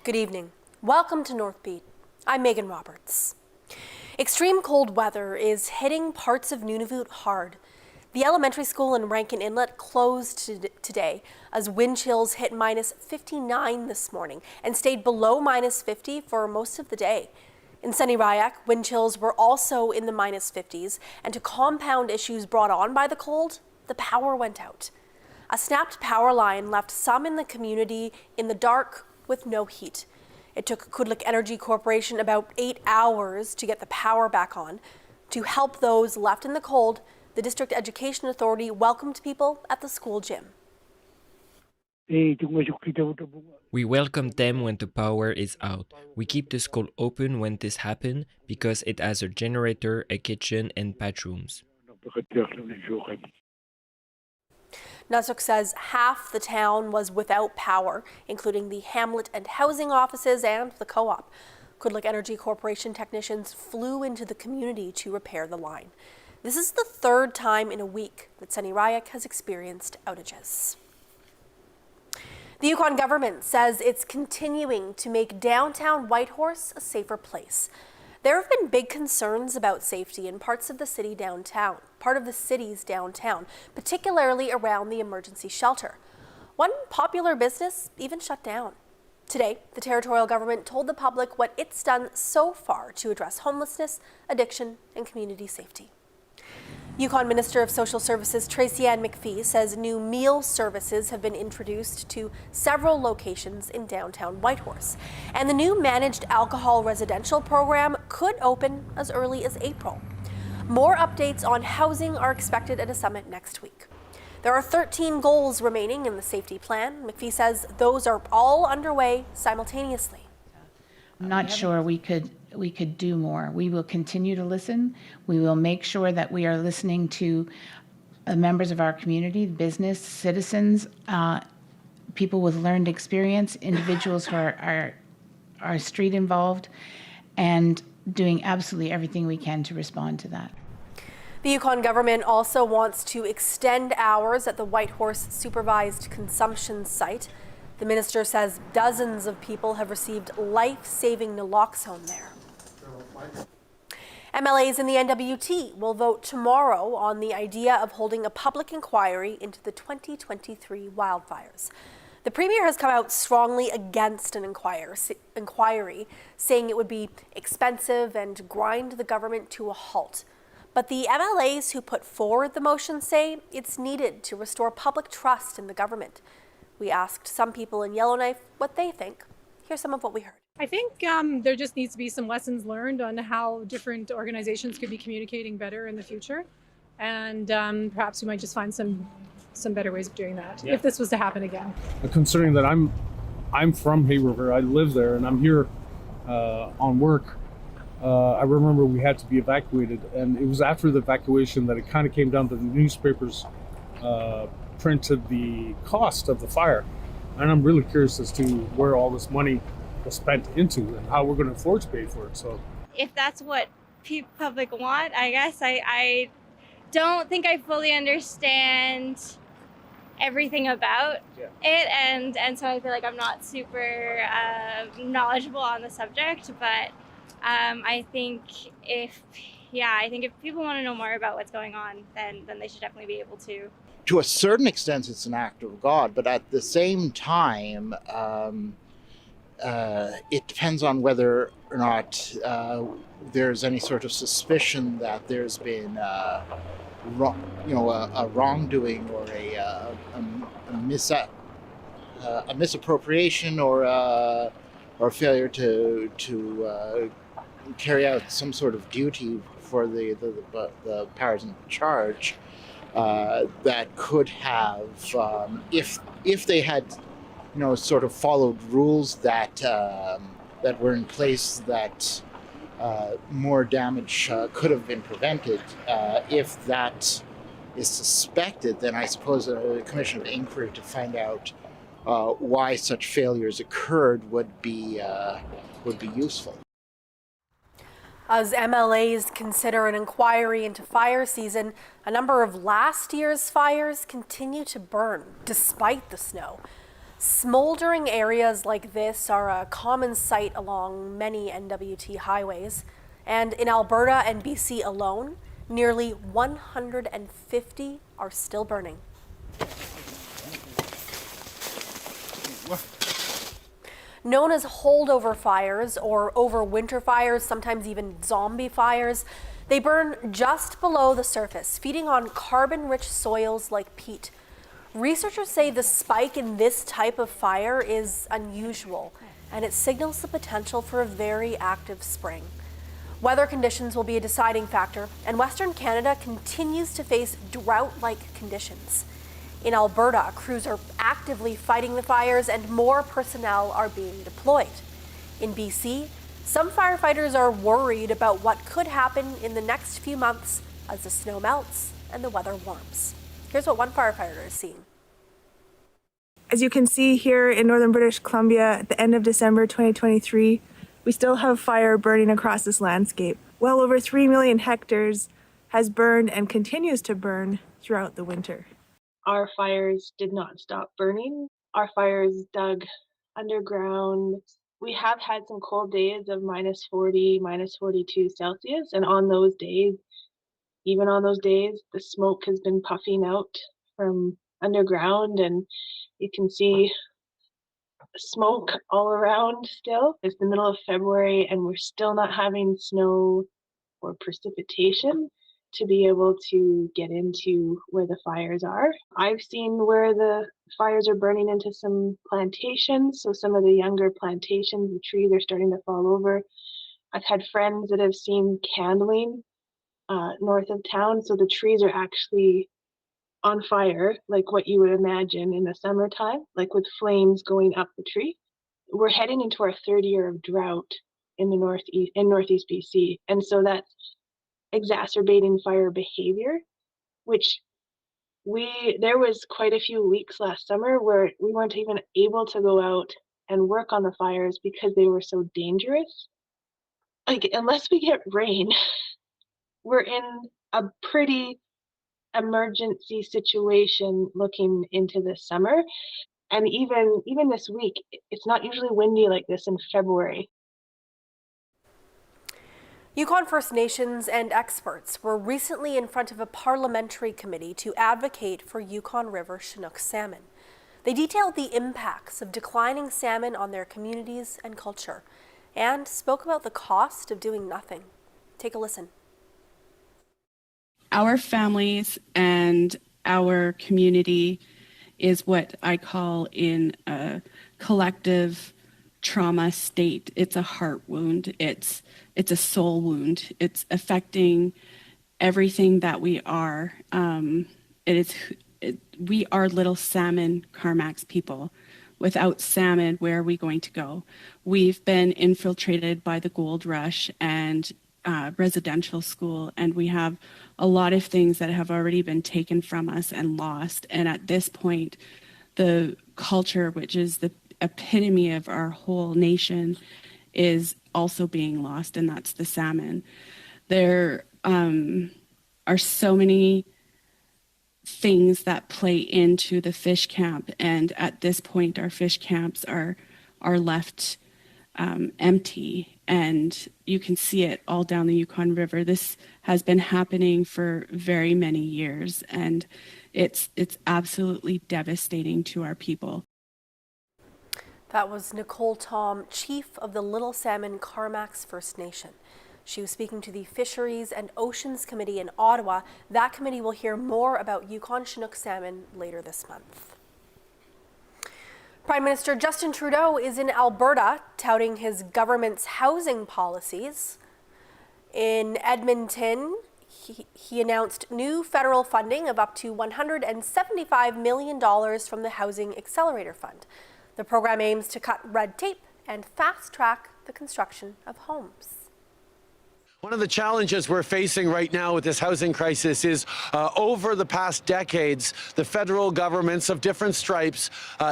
Good evening. Welcome to Northbeat. I'm Megan Roberts. Extreme cold weather is hitting parts of Nunavut hard. The elementary school in Ranken Inlet closed today as wind chills hit minus 59 this morning and stayed below minus 50 for most of the day. In Sunny Ryak, wind chills were also in the minus 50s, and to compound issues brought on by the cold, the power went out. A snapped power line left some in the community in the dark with no heat. It took Kudlik Energy Corporation about 8 hours to get the power back on. To help those left in the cold, the District Education Authority welcomed people at the school gym. We welcome them when the power is out. We keep the school open when this happens because it has a generator, a kitchen, and bathrooms. Nasuk says half the town was without power, including the hamlet and housing offices and the co-op. Kudlik Energy Corporation technicians flew into the community to repair the line. This is the third time in a week that Sunny Ryak has experienced outages. The Yukon government says it's continuing to make downtown Whitehorse a safer place. There have been big concerns about safety in parts of the city's downtown, particularly around the emergency shelter. One popular business even shut down. Today, the territorial government told the public what it's done so far to address homelessness, addiction, and community safety. Yukon Minister of Social Services Tracy Ann McPhee says new meal services have been introduced to several locations in downtown Whitehorse. And the new managed alcohol residential program could open as early as April. More updates on housing are expected at a summit next week. There are 13 goals remaining in the safety plan. McPhee says those are all underway simultaneously. I'm not sure we could do more. We will continue to listen. We will make sure that we are listening to members of our community, business, citizens, people with learned experience, individuals who are street involved, and doing absolutely everything we can to respond to that. The Yukon government also wants to extend hours at the Whitehorse supervised consumption site. The minister says dozens of people have received life-saving naloxone there. MLAs in the NWT will vote tomorrow on the idea of holding a public inquiry into the 2023 wildfires. The Premier has come out strongly against an inquiry, saying it would be expensive and grind the government to a halt. But the MLAs who put forward the motion say it's needed to restore public trust in the government. We asked some people in Yellowknife what they think. Here's some of what we heard. I think there just needs to be some lessons learned on how different organizations could be communicating better in the future. And perhaps we might just find some better ways of doing that if this was to happen again. Considering that I'm from Hay River, I live there, and I'm here on work. I remember we had to be evacuated, and it was after the evacuation that it kind of came down to the newspapers printed the cost of the fire. And I'm really curious as to where all this money was spent into and how we're going to afford to pay for it. So, if that's what public want, I guess I don't think I fully understand everything about it, and so I feel like I'm not super knowledgeable on the subject. But I think if people want to know more about what's going on, then they should definitely be able to. To a certain extent, it's an act of God, but at the same time, it depends on whether or not there's any sort of suspicion that there's been a wrongdoing or a misappropriation or failure to carry out some sort of duty for the powers in charge. That could have, if they had, sort of followed rules that were in place, that more damage could have been prevented. If that is suspected, then I suppose a commission of inquiry to find out why such failures occurred would be useful. As MLAs consider an inquiry into fire season, a number of last year's fires continue to burn despite the snow. Smoldering areas like this are a common sight along many NWT highways, and in Alberta and BC alone, nearly 150 are still burning. Known as holdover fires or overwinter fires, sometimes even zombie fires, they burn just below the surface, feeding on carbon-rich soils like peat. Researchers say the spike in this type of fire is unusual, and it signals the potential for a very active spring. Weather conditions will be a deciding factor, and Western Canada continues to face drought-like conditions. In Alberta, crews are actively fighting the fires and more personnel are being deployed. In BC, some firefighters are worried about what could happen in the next few months as the snow melts and the weather warms. Here's what one firefighter is seeing. As you can see here in northern British Columbia at the end of December 2023, we still have fire burning across this landscape. Well over 3 million hectares has burned and continues to burn throughout the winter. Our fires did not stop burning. Our fires dug underground. We have had some cold days of minus 40, minus 42 Celsius, and on those days, even on those days, the smoke has been puffing out from underground, and you can see smoke all around still. It's the middle of February, and we're still not having snow or precipitation to be able to get into where the fires are. I've seen where the fires are burning into some plantations, so some of the younger plantations, the trees are starting to fall over. I've had friends that have seen candling north of town, so the trees are actually on fire, like what you would imagine in the summertime, like with flames going up the tree. We're heading into our third year of drought in the northeast BC, and so that's exacerbating fire behavior, which there was quite a few weeks last summer where we weren't even able to go out and work on the fires because they were so dangerous. Like, unless we get rain, we're in a pretty emergency situation looking into this summer. And even this week, it's not usually windy like this in February. Yukon First Nations and experts were recently in front of a parliamentary committee to advocate for Yukon River Chinook salmon. They detailed the impacts of declining salmon on their communities and culture, and spoke about the cost of doing nothing. Take a listen. Our families and our community is what I call in a collective trauma state. It's a heart wound. It's a soul wound. It's affecting everything that we are. We are little salmon Carmacks people. Without salmon, where are we going to go? We've been infiltrated by the gold rush and residential school, and we have a lot of things that have already been taken from us and lost. And at this point, the culture, which is the epitome of our whole nation, is also being lost, and that's the salmon. There are so many things that play into the fish camp, and at this point our fish camps are left empty, and you can see it all down the Yukon River. This has been happening for very many years, and it's absolutely devastating to our people. That was Nicole Tom, chief of the Little Salmon Carmacks First Nation. She was speaking to the Fisheries and Oceans Committee in Ottawa. That committee will hear more about Yukon Chinook salmon later this month. Prime Minister Justin Trudeau is in Alberta touting his government's housing policies. In Edmonton, he announced new federal funding of up to $175 million from the Housing Accelerator Fund. The program aims to cut red tape and fast-track the construction of homes. One of the challenges we're facing right now with this housing crisis is over the past decades, the federal governments of different stripes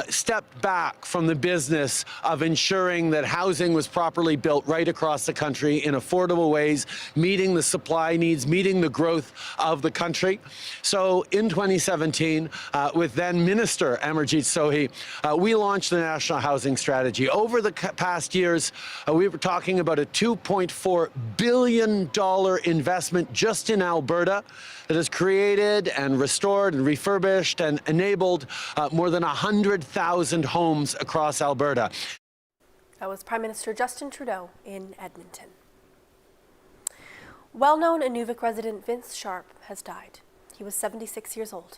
stepped back from the business of ensuring that housing was properly built right across the country in affordable ways, meeting the supply needs, meeting the growth of the country. So in 2017, with then Minister Amarjeet Sohi, we launched the National Housing Strategy. Over the past years, we were talking about a $2.4 billion investment just in Alberta that has created and restored and refurbished and enabled more than 100,000 homes across Alberta. That was Prime Minister Justin Trudeau in Edmonton. Well-known Inuvik resident Vince Sharp has died. He was 76 years old.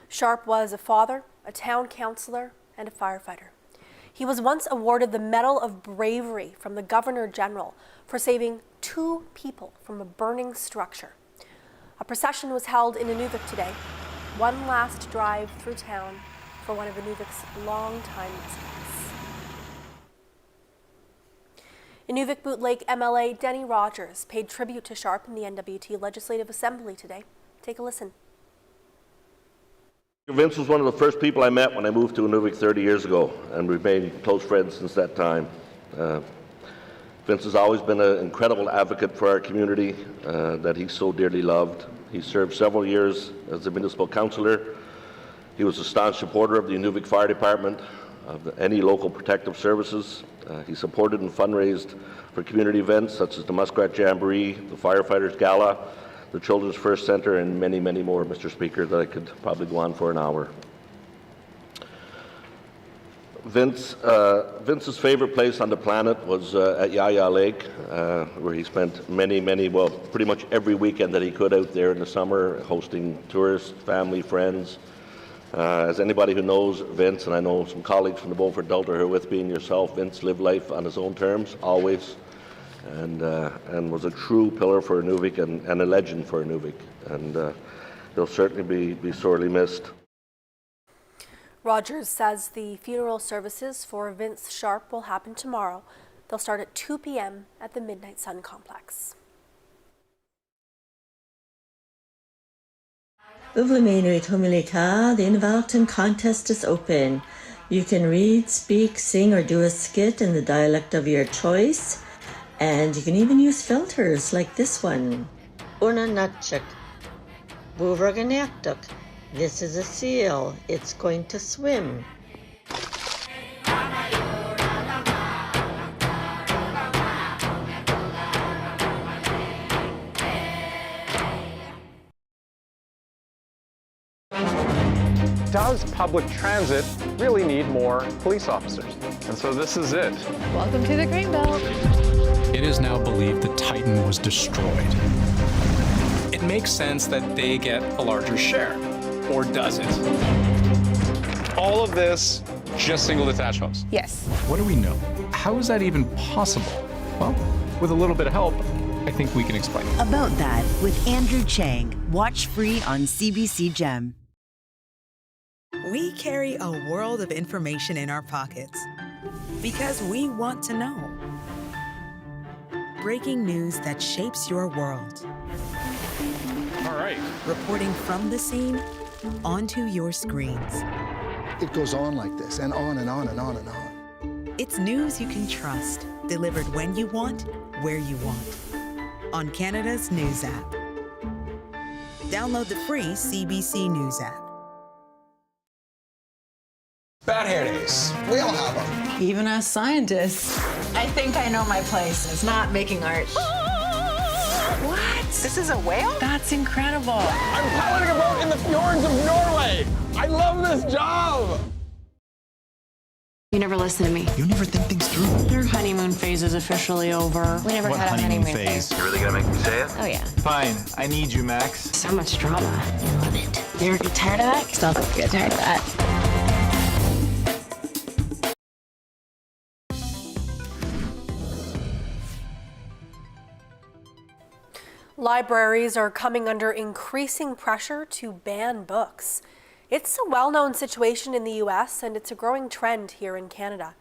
Sharp was a father, a town councillor, and a firefighter. He was once awarded the Medal of Bravery from the Governor General for saving 2 people from a burning structure. A procession was held in Inuvik today, one last drive through town for one of Inuvik's longtime residents. Inuvik Boot Lake MLA Denny Rogers paid tribute to Sharp in the NWT Legislative Assembly today. Take a listen. Vince was one of the first people I met when I moved to Inuvik 30 years ago, and we've made close friends since that time. Vince has always been an incredible advocate for our community that he so dearly loved. He served several years as a municipal councillor. He was a staunch supporter of the Inuvik Fire Department, of any local protective services. He supported and fundraised for community events such as the Muskrat Jamboree, the Firefighters Gala, the Children's First Centre, and many, many more, Mr. Speaker, that I could probably go on for an hour. Vince's favorite place on the planet was at Yaya Lake, where he spent many, well, pretty much every weekend that he could out there in the summer, hosting tourists, family, friends. As anybody who knows Vince, and I know some colleagues from the Beaufort Delta who are with me and yourself, Vince lived life on his own terms, always, and was a true pillar for Inuvik and a legend for Inuvik. And he'll certainly be sorely missed. Rogers says the funeral services for Vince Sharp will happen tomorrow. They'll start at 2 p.m. at the Midnight Sun Complex. The Innovatum contest is open. You can read, speak, sing, or do a skit in the dialect of your choice. And you can even use filters like this one. Unanutchuk. Buvraganeaktuk. This is a seal. It's going to swim. Does public transit really need more police officers? And so this is it. Welcome to the Greenbelt. It is now believed that Titan was destroyed. It makes sense that they get a larger share. Or does it? All of this, just single detached homes. Yes. What do we know? How is that even possible? Well, with a little bit of help, I think we can explain. About that with Andrew Chang. Watch free on CBC Gem. We carry a world of information in our pockets because we want to know. Breaking news that shapes your world. All right. Reporting from the scene onto your screens. It goes on like this, and on and on and on and on. It's news you can trust, delivered when you want, where you want. On Canada's News app. Download the free CBC News app. Bad hair days. We all have them. Even as scientists, I think I know my place. It's not making art. What? This is a whale? That's incredible. I'm piloting a boat in the fjords of Norway. I love this job. You never listen to me. You never think things through. Your honeymoon phase is officially over. We never had a honeymoon phase. You really gonna make me say it? Oh, yeah. Fine. I need you, Max. So much drama. I love it. You ever get tired of that? Stop it. Get tired of that. Libraries are coming under increasing pressure to ban books. It's a well-known situation in the U.S. and it's a growing trend here in Canada.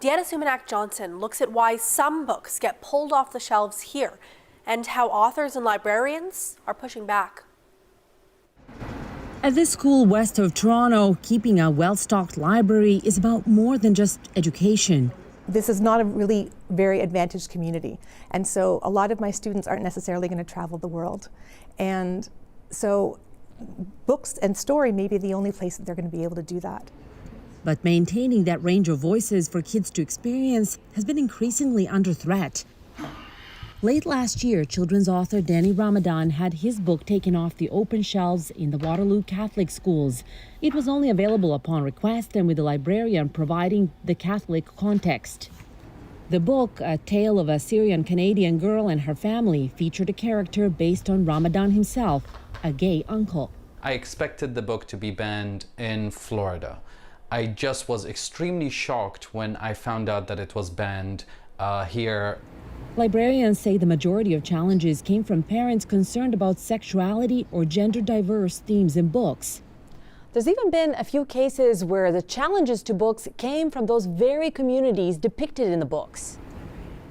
Deanna Sumanak Johnson looks at why some books get pulled off the shelves here and how authors and librarians are pushing back. At this school west of Toronto, keeping a well-stocked library is about more than just education. This is not a really very advantaged community, and so a lot of my students aren't necessarily going to travel the world. And so books and story may be the only place that they're going to be able to do that. But maintaining that range of voices for kids to experience has been increasingly under threat. Late last year, children's author Danny Ramadan had his book taken off the open shelves in the Waterloo Catholic schools. It was only available upon request and with the librarian providing the Catholic context. The book, A Tale of a Syrian-Canadian Girl and Her Family, featured a character based on Ramadan himself, a gay uncle. I expected the book to be banned in Florida. I just was extremely shocked when I found out that it was banned here. Librarians say the majority of challenges came from parents concerned about sexuality or gender-diverse themes in books. There's even been a few cases where the challenges to books came from those very communities depicted in the books.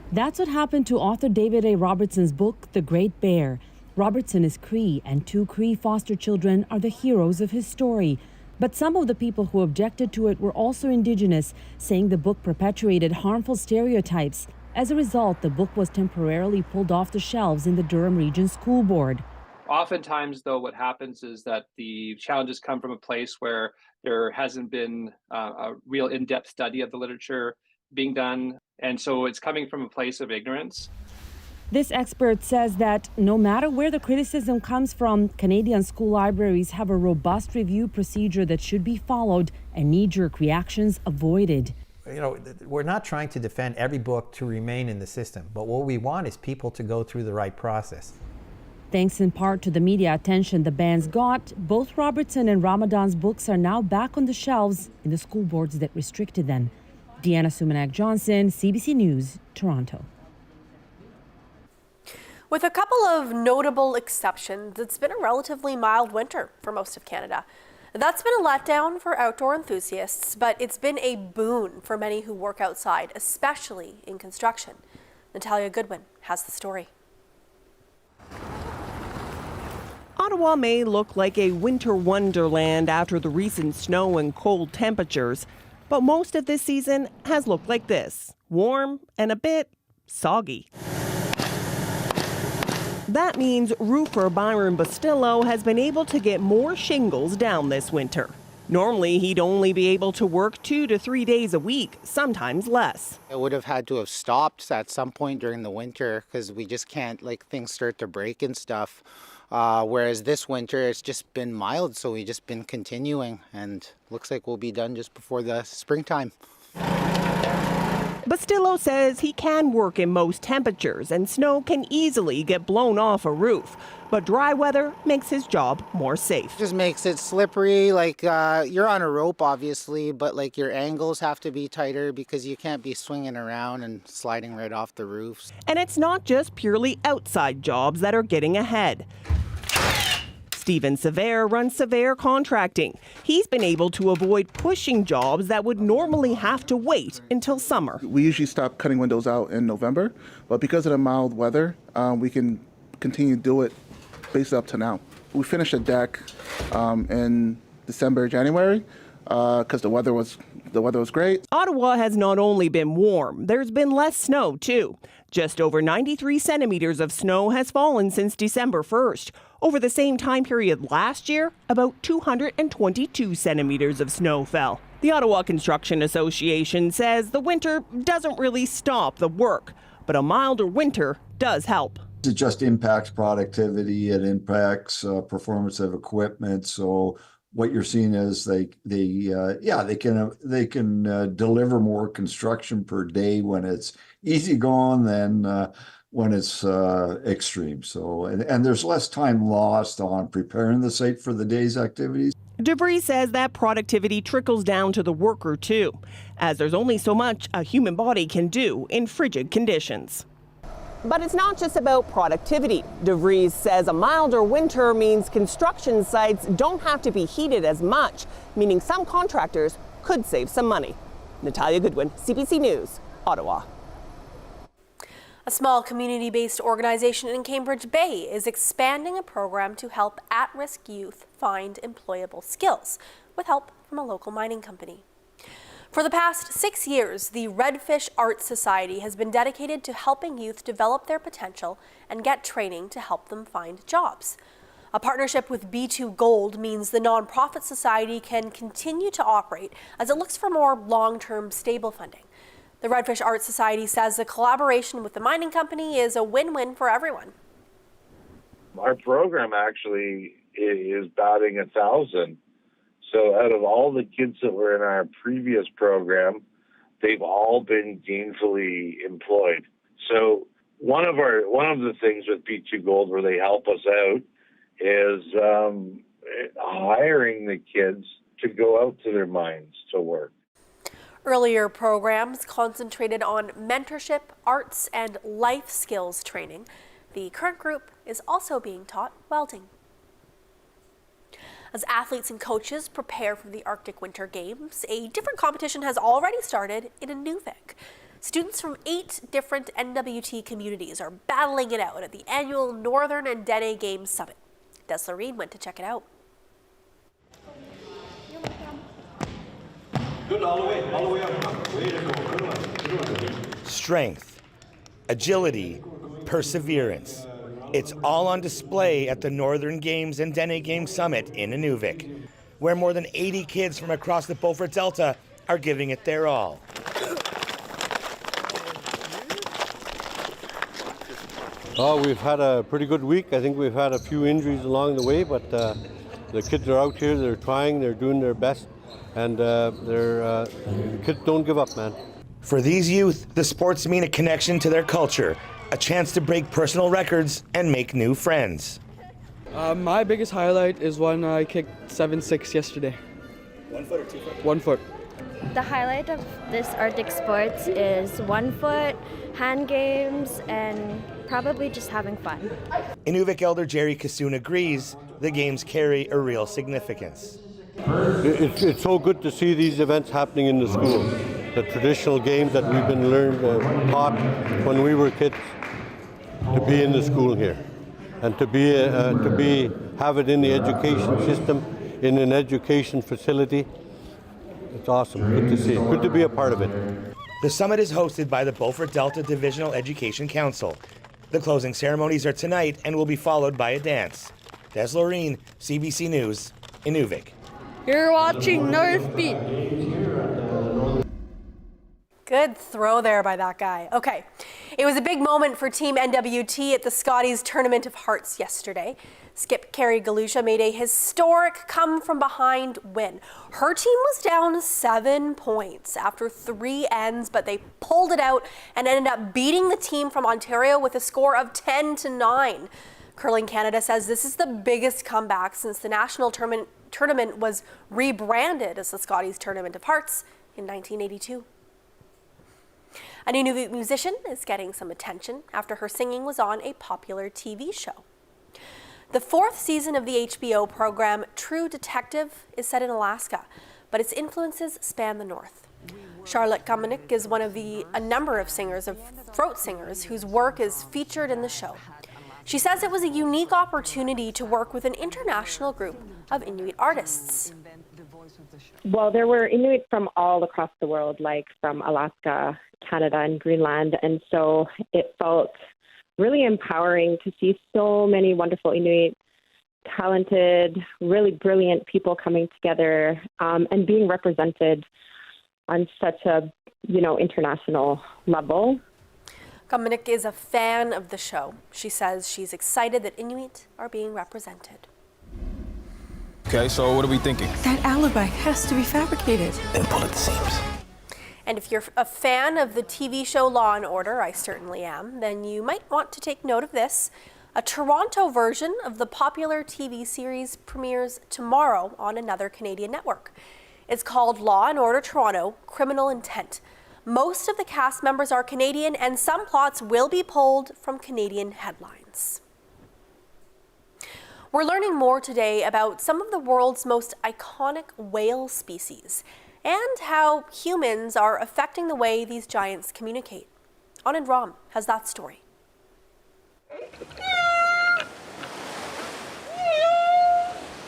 That's what happened to author David A. Robertson's book, The Great Bear. Robertson is Cree, and 2 Cree foster children are the heroes of his story. But some of the people who objected to it were also Indigenous, saying the book perpetuated harmful stereotypes. As a result, the book was temporarily pulled off the shelves in the Durham Region School Board. Oftentimes, though, what happens is that the challenges come from a place where there hasn't been a real in-depth study of the literature being done, and so it's coming from a place of ignorance. This expert says that no matter where the criticism comes from, Canadian school libraries have a robust review procedure that should be followed and knee-jerk reactions avoided. You know, we're not trying to defend every book to remain in the system, but what we want is people to go through the right process. Thanks in part to the media attention the bans got, both Robertson and Ramadan's books are now back on the shelves in the school boards that restricted them. Deanna Sumanak-Johnson, CBC News, Toronto. With a couple of notable exceptions, it's been a relatively mild winter for most of Canada. That's been a letdown for outdoor enthusiasts, but it's been a boon for many who work outside, especially in construction. Natalia Goodwin has the story. Ottawa may look like a winter wonderland after the recent snow and cold temperatures, but most of this season has looked like this, warm and a bit soggy. That means roofer Byron Bustillo has been able to get more shingles down this winter. Normally, he'd only be able to work 2 to 3 days a week, sometimes less. I would have had to have stopped at some point during the winter because we just can't, like, things start to break and stuff. Whereas this winter, it's just been mild, so we've just been continuing, and looks like we'll be done just before the springtime. Bustillo says he can work in most temperatures and snow can easily get blown off a roof, but dry weather makes his job more safe. Just makes it slippery, like you're on a rope obviously, but like your angles have to be tighter because you can't be swinging around and sliding right off the roofs. And it's not just purely outside jobs that are getting ahead. Stephen Sever runs Sever Contracting. He's been able to avoid pushing jobs that would normally have to wait until summer. We usually stop cutting windows out in November, but because of the mild weather, we can continue to do it basically up to now. We finished a deck in December, January, because the weather was great. Ottawa has not only been warm, there's been less snow too. Just over 93 centimeters of snow has fallen since December 1st. Over the same time period last year, about 222 centimeters of snow fell. The Ottawa Construction Association says the winter doesn't really stop the work, but a milder winter does help. It just impacts productivity, it impacts performance of equipment. So what you're seeing is they can deliver more construction per day when it's easy going than when it's extreme. So, and there's less time lost on preparing the site for the day's activities. DeVries says that productivity trickles down to the worker too, as there's only so much a human body can do in frigid conditions. But it's not just about productivity. DeVries says a milder winter means construction sites don't have to be heated as much, meaning some contractors could save some money. Natalia Goodwin, CBC News, Ottawa. A small community-based organization in Cambridge Bay is expanding a program to help at-risk youth find employable skills with help from a local mining company. For the past 6 years, the Redfish Arts Society has been dedicated to helping youth develop their potential and get training to help them find jobs. A partnership with B2 Gold means the nonprofit society can continue to operate as it looks for more long-term stable funding. The Redfish Arts Society says the collaboration with the mining company is a win-win for everyone. Our program actually is batting 1,000. So out of all the kids that were in our previous program, they've all been gainfully employed. So one of the things with B2 Gold where they help us out is hiring the kids to go out to their mines to work. Earlier programs concentrated on mentorship, arts, and life skills training. The current group is also being taught welding. As athletes and coaches prepare for the Arctic Winter Games, a different competition has already started in Inuvik. Students from 8 different NWT communities are battling it out at the annual Northern and Dene Games Summit. Des Loreen went to check it out. Good, all the way up. Way to go. Good. Strength, agility, perseverance. It's all on display at the Northern Games and Dene Games Summit in Inuvik, where more than 80 kids from across the Beaufort Delta are giving it their all. Oh, we've had a pretty good week. I think we've had a few injuries along the way, but the kids are out here, they're trying, they're doing their best, and kids don't give up, man. For these youth, the sports mean a connection to their culture, a chance to break personal records and make new friends. My biggest highlight is when I kicked 7-6 yesterday. 1 foot or 2 foot? 1 foot. The highlight of this Arctic sports is 1 foot, hand games, and probably just having fun. Inuvik Elder Jerry Kassoon agrees the games carry a real significance. It's so good to see these events happening in the school. The traditional games that we've been taught when we were kids, to be in the school here, and have it in the education system, in an education facility. It's awesome. Good to see. Good to be a part of it. The summit is hosted by the Beaufort Delta Divisional Education Council. The closing ceremonies are tonight and will be followed by a dance. Des Loreen, CBC News, Inuvik. You're watching Northbeat. Good throw there by that guy. Okay, it was a big moment for Team NWT at the Scotties Tournament of Hearts yesterday. Skip Carrie Galusha made a historic come-from-behind win. Her team was down 7 points after 3 ends, but they pulled it out and ended up beating the team from Ontario with a score of 10-9. Curling Canada says this is the biggest comeback since the national tournament was rebranded as the Scotties Tournament of Hearts in 1982. A new musician is getting some attention after her singing was on a popular TV show. The 4th season of the HBO program True Detective is set in Alaska, but its influences span the north. Charlotte Gumenick is one of a number of throat singers whose work is featured in the show. She says it was a unique opportunity to work with an international group of Inuit artists. Well, there were Inuit from all across the world, like from Alaska, Canada, and Greenland, and so it felt really empowering to see so many wonderful Inuit, talented, really brilliant people coming together and being represented on such a, international level. Gumenick is a fan of the show. She says she's excited that Inuit are being represented. Okay, so what are we thinking? That alibi has to be fabricated. And pull at the seams. And if you're a fan of the TV show Law & Order, I certainly am, then you might want to take note of this. A Toronto version of the popular TV series premieres tomorrow on another Canadian network. It's called Law & Order Toronto: Criminal Intent. Most of the cast members are Canadian, and some plots will be pulled from Canadian headlines. We're learning more today about some of the world's most iconic whale species and how humans are affecting the way these giants communicate. Anand Ram has that story.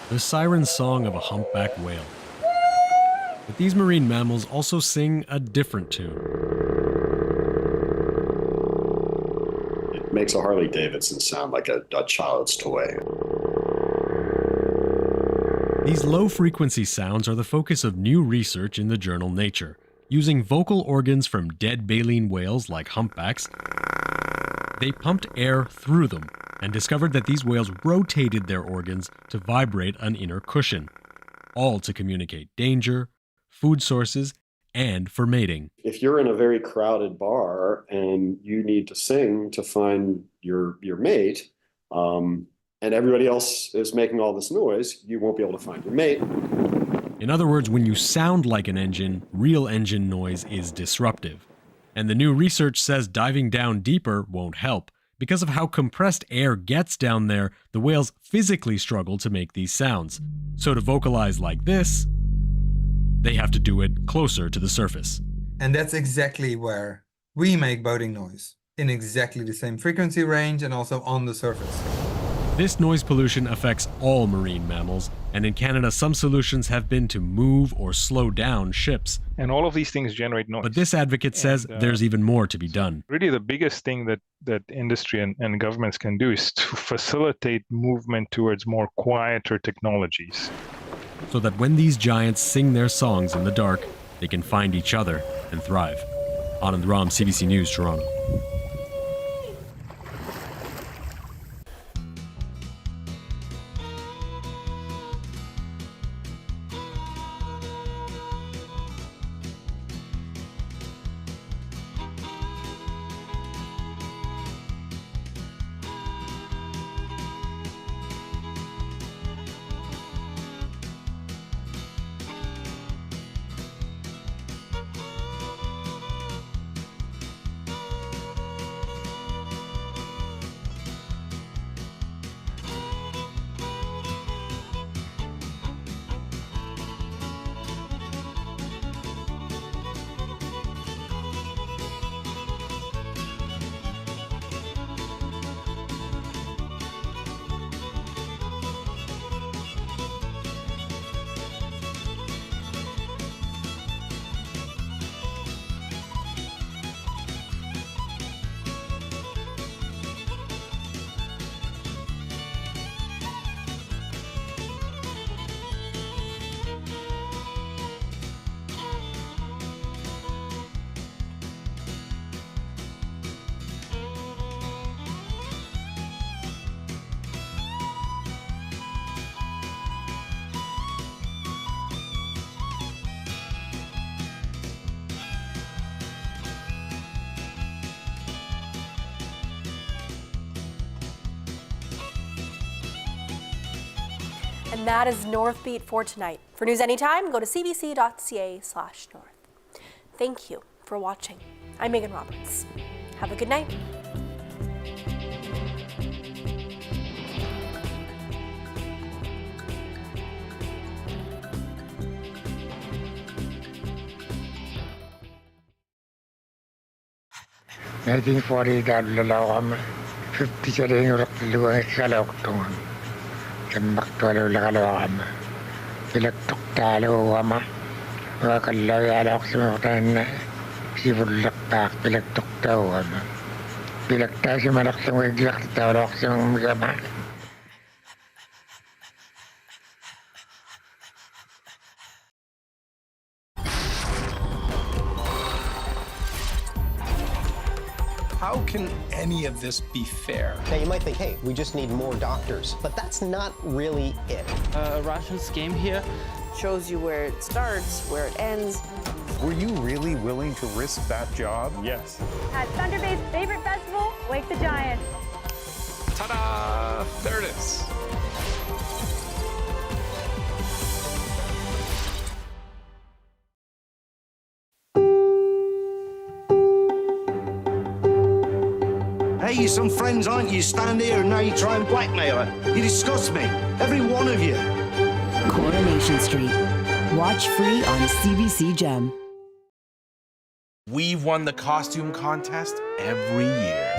The siren song of a humpback whale. But these marine mammals also sing a different tune. It makes a Harley Davidson sound like a child's toy. These low-frequency sounds are the focus of new research in the journal Nature. Using vocal organs from dead baleen whales like humpbacks, they pumped air through them and discovered that these whales rotated their organs to vibrate an inner cushion, all to communicate danger, food sources, and for mating. If you're in a very crowded bar and you need to sing to find your mate, and everybody else is making all this noise, you won't be able to find your mate. In other words, when you sound like an engine, real engine noise is disruptive. And the new research says diving down deeper won't help. Because of how compressed air gets down there, the whales physically struggle to make these sounds. So to vocalize like this, they have to do it closer to the surface. And that's exactly where we make boating noise, in exactly the same frequency range and also on the surface. This noise pollution affects all marine mammals, and in Canada some solutions have been to move or slow down ships. And all of these things generate noise. But this advocate says there's even more to be done. Really the biggest thing that industry and governments can do is to facilitate movement towards more quieter technologies. So that when these giants sing their songs in the dark, they can find each other and thrive. Anand Ram, CBC News, Toronto. And that is Northbeat for tonight. For news anytime, go to cbc.ca/north. Thank you for watching. I'm Megan Roberts. Have a good night. How can any of this be fair? Now you might think, hey, we just need more doctors, but that's not really it. A Russian scheme here shows you where it starts, where it ends. Were you really willing to risk that job? Yes. At Thunder Bay's favorite festival, Wake the Giant. Ta-da! There it is. Hey, you're some friends, aren't you? Stand here and now you try and blackmail her. You disgust me. Every one of you. Coronation Street. Watch free on CBC Gem. We've won the costume contest every year.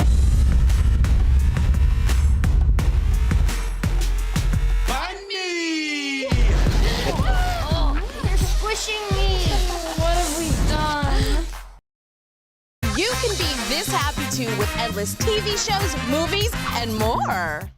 Bunny! Oh, you're squishing me. What have we done? You can be this happy too with endless TV shows, movies, and more.